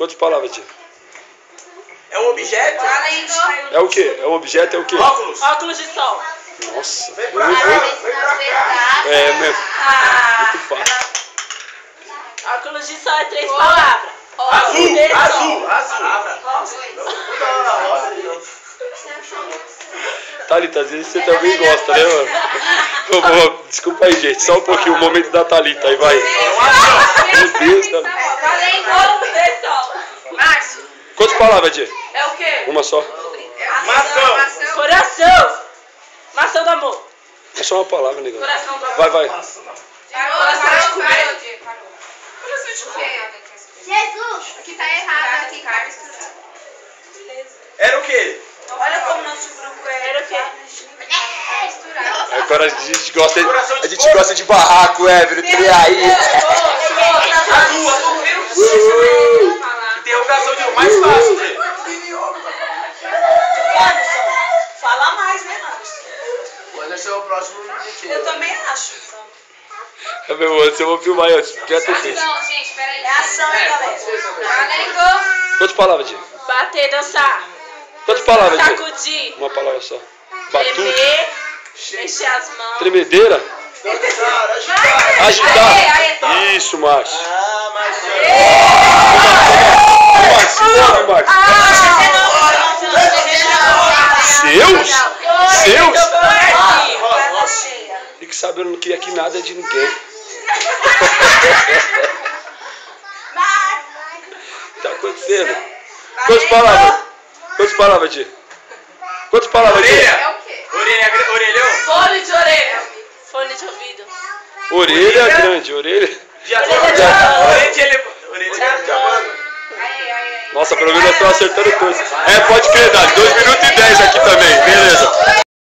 Quantas palavras, Di? É um objeto? É o quê? É um objeto, é o quê? Óculos. Óculos de sol. Nossa. Vem pra cá, vem pra cá. É mesmo. Muito fácil. Óculos de sol é 3 palavras. Azul, De sol. azul, azul. Thalita, às vezes você também gosta, né, mano? Desculpa aí, gente. Só um pouquinho, o momento da Thalita. Aí vai. Meu Deus, Thalita. De sol. Márcio. Quantas palavras, Di? É o quê? Uma só. Maçã. Coração. Maçã do amor. É só uma palavra, negão. Coração do amor. Vai, vai. Coração de comer. Jesus! Aqui tá errado, aqui, Carlos. Era o quê? Olha como nosso grupo era o quê? Agora a gente gosta de barraco, Évero. Aí. Azul, azul. Interrogação de mais fácil, gente. Anderson, fala mais, né, Anderson? O Anderson é o próximo. Eu também acho. É meu mano, se eu vou filmar antes. Já tô feito. Ação, gente, peraí. É ação, hein, galera? Quantas palavras, Di? Bater, dançar. Quantas palavras, Di? Sacudir. Uma palavra só. Batuque. Tremer. Mexer as mãos. Tremedeira. Agitar. Isso, Márcio. Ah, mas... Seus? Seus? Casa cheia. Fique sabendo que aqui nada é de ninguém. Tá acontecendo? Quantas palavras? Quantas palavras, Di? Quantas palavras, Di? Orelha. Orelhão. Fone de orelha. Fone de ouvido. Orelha grande, orelha. Orelha de abano. Nossa, pelo menos eu tô acertando todos. É, pode crer, Dali. 2